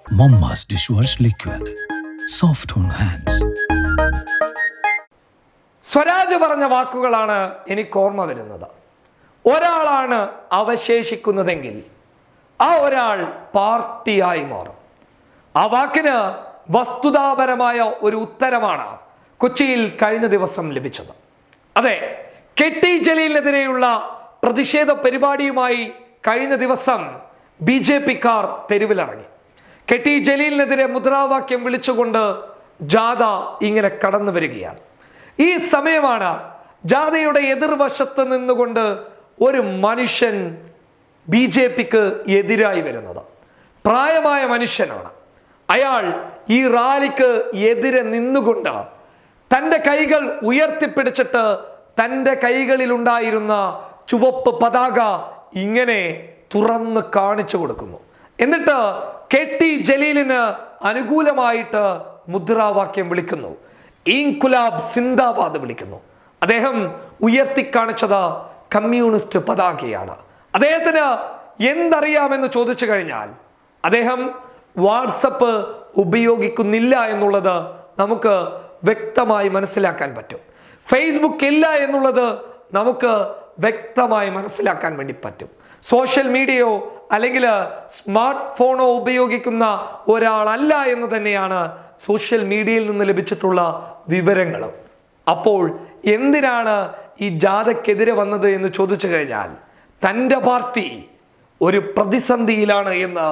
Mamma's dishwash liquid. Soft on hands. Swaraj പറഞ്ഞ വാക്കുകളാണ് എനിക്ക് ഓർമ്മ വരുന്നത്. ഒരാളാണ് അവശേഷിക്കുന്നതെങ്കിൽ ആ ഒരാൾ പാർട്ടിയായി മാറും. ആ വാക്കിന് വസ്തുതാപരമായ ഒരു ഉത്തരമാണ് കൊച്ചിയിൽ കഴിഞ്ഞ ദിവസം ലഭിച്ചത്. അതെ, കെ.ടി. ജലീലിനെതിരെയുള്ള പ്രതിഷേധ പരിപാടിയുമായി കഴിഞ്ഞ ദിവസം BJP-ക്കാർ തെരുവിലിറങ്ങി. കെ.ടി. ജലീലിനെതിരെ മുദ്രാവാക്യം വിളിച്ചുകൊണ്ട് ജാഥ ഇങ്ങനെ കടന്നു വരികയാണ്. ഈ സമയമാണ് ജാഥയുടെ എതിർവശത്ത് നിന്നുകൊണ്ട് ഒരു മനുഷ്യൻ BJP-ക്ക് എതിരായി വരുന്നത്. പ്രായമായ മനുഷ്യനാണ്. അയാൾ ഈ റാലിക്ക് എതിരെ നിന്നുകൊണ്ട് തൻ്റെ കൈകൾ ഉയർത്തിപ്പിടിച്ചിട്ട് തൻ്റെ കൈകളിൽ ഉണ്ടായിരുന്ന ചുവപ്പ് പതാക ഇങ്ങനെ തുറന്ന് കാണിച്ചു കൊടുക്കുന്നു. എന്നിട്ട് കെ.ടി. ജലീലിന് അനുകൂലമായിട്ട് മുദ്രാവാക്യം വിളിക്കുന്നു. ഇൻകുലാബ് സിന്ദാബാദ് വിളിക്കുന്നു. അദ്ദേഹം ഉയർത്തിക്കാണിച്ചത് കമ്മ്യൂണിസ്റ്റ് പതാകയാണ്. അദ്ദേഹത്തിന് എന്തറിയാമെന്ന് ചോദിച്ചു കഴിഞ്ഞാൽ അദ്ദേഹം വാട്സപ്പ് ഉപയോഗിക്കുന്നില്ല എന്നുള്ളത് നമുക്ക് വ്യക്തമായി മനസ്സിലാക്കാൻ പറ്റും. ഫേസ്ബുക്ക് ഇല്ല എന്നുള്ളത് നമുക്ക് വ്യക്തമായി മനസ്സിലാക്കാൻ വേണ്ടി പറ്റും. സോഷ്യൽ മീഡിയയോ അല്ലെങ്കിൽ സ്മാർട്ട് ഫോണോ ഉപയോഗിക്കുന്ന ഒരാളല്ല എന്ന് തന്നെയാണ് സോഷ്യൽ മീഡിയയിൽ നിന്ന് ലഭിച്ചിട്ടുള്ള വിവരങ്ങൾ. അപ്പോൾ എന്തിനാണ് ഈ ജാഥയ്ക്കെതിരെ വന്നത് എന്ന് ചോദിച്ചു കഴിഞ്ഞാൽ തൻ്റെ പാർട്ടി ഒരു പ്രതിസന്ധിയിലാണ് എന്ന്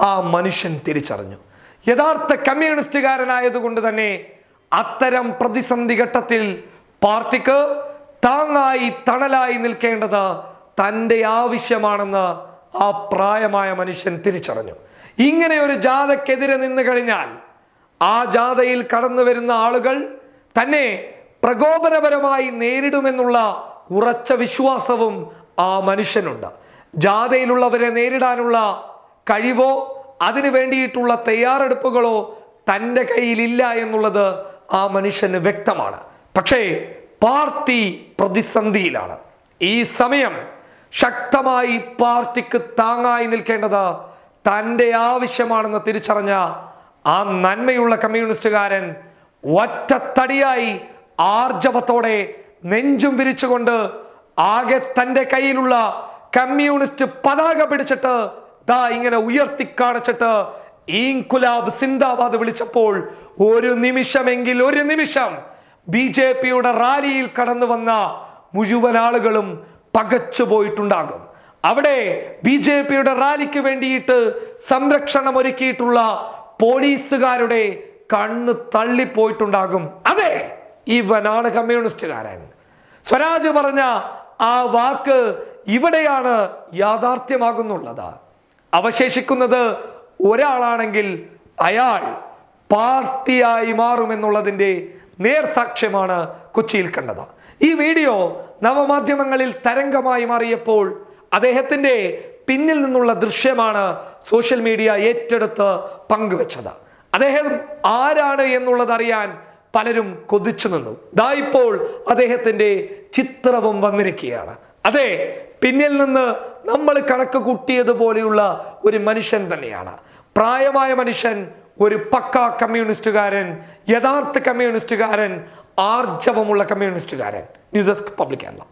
ആ മനുഷ്യൻ തിരിച്ചറിഞ്ഞു. യഥാർത്ഥ കമ്മ്യൂണിസ്റ്റുകാരനായതുകൊണ്ട് തന്നെ അത്തരം പ്രതിസന്ധി ഘട്ടത്തിൽ പാർട്ടിക്ക് താങ്ങായി തണലായി നിൽക്കേണ്ടത് തൻ്റെ ആവശ്യമാണെന്ന് ആ പ്രായമായ മനുഷ്യൻ തിരിച്ചറിഞ്ഞു. ഇങ്ങനെ ഒരു ജാഥയ്ക്കെതിരെ നിന്ന് കഴിഞ്ഞാൽ ആ ജാഥയിൽ കടന്നു വരുന്ന ആളുകൾ തന്നെ പ്രകോപനപരമായി നേരിടുമെന്നുള്ള ഉറച്ച വിശ്വാസവും ആ മനുഷ്യനുണ്ട്. ജാഥയിലുള്ളവരെ നേരിടാനുള്ള കഴിവോ അതിനു വേണ്ടിയിട്ടുള്ള തയ്യാറെടുപ്പുകളോ തൻ്റെ കയ്യിലില്ല എന്നുള്ളത് ആ മനുഷ്യന് വ്യക്തമാണ്. പക്ഷേ പാർട്ടി പ്രതിസന്ധിയിലാണ്. ഈ സമയം ശക്തമായി പാർട്ടിക്ക് താങ്ങായി നിൽക്കേണ്ടത് തൻ്റെ ആവശ്യമാണെന്ന് തിരിച്ചറിഞ്ഞ ആ നന്മയുള്ള കമ്മ്യൂണിസ്റ്റുകാരൻ ഒറ്റത്തടിയായി ആർജവത്തോടെ നെഞ്ചും വിരിച്ചുകൊണ്ട് ആകെ തൻ്റെ കയ്യിലുള്ള കമ്മ്യൂണിസ്റ്റ് പതാക പിടിച്ചിട്ട് ദാ ഇങ്ങനെ ഉയർത്തിക്കാണിച്ചിട്ട് ഇൻകുലാബ് സിന്ദാബാദ് വിളിച്ചപ്പോൾ ഒരു നിമിഷം BJP-യുടെ റാലിയിൽ കടന്നു വന്ന മുഴുവൻ ആളുകളും പകച്ചു പോയിട്ടുണ്ടാകും. അവിടെ BJP-യുടെ റാലിക്ക് വേണ്ടിയിട്ട് സംരക്ഷണം ഒരുക്കിയിട്ടുള്ള പോലീസുകാരുടെ കണ്ണ് തള്ളിപ്പോയിട്ടുണ്ടാകും. അതെ, ഇവനാണ് കമ്മ്യൂണിസ്റ്റുകാരൻ. സ്വരാജ് പറഞ്ഞ ആ വാക്ക് ഇവിടെയാണ് യാഥാർത്ഥ്യമാകുന്നുള്ളത്. അവശേഷിക്കുന്നത് ഒരാളാണെങ്കിൽ അയാൾ പാർട്ടിയായി മാറുമെന്നുള്ളതിൻ്റെ നേർസാക്ഷ്യമാണ് കൊച്ചിയിൽ കണ്ടത്. ഈ വീഡിയോ നവമാധ്യമങ്ങളിൽ തരംഗമായി മാറിയപ്പോൾ അദ്ദേഹത്തിൻ്റെ പിന്നിൽ നിന്നുള്ള ദൃശ്യമാണ് സോഷ്യൽ മീഡിയ ഏറ്റെടുത്ത് പങ്കുവെച്ചത്. അദ്ദേഹം ആരാണ് എന്നുള്ളത് അറിയാൻ പലരും കൊതിച്ചു നിന്നു. ദാ ഇപ്പോൾ അദ്ദേഹത്തിൻ്റെ ചിത്രവും വന്നിരിക്കുകയാണ്. അതെ, പിന്നിൽ നിന്ന് നമ്മൾ കണക്ക് കൂട്ടിയതുപോലെയുള്ള ഒരു മനുഷ്യൻ തന്നെയാണ്. പ്രായമായ മനുഷ്യൻ, ഒരു പക്കാ കമ്മ്യൂണിസ്റ്റുകാരൻ, യഥാർത്ഥ കമ്മ്യൂണിസ്റ്റുകാരൻ, ആർജവമുള്ള കമ്മ്യൂണിസ്റ്റുകാരൻ. News desk public Kerala.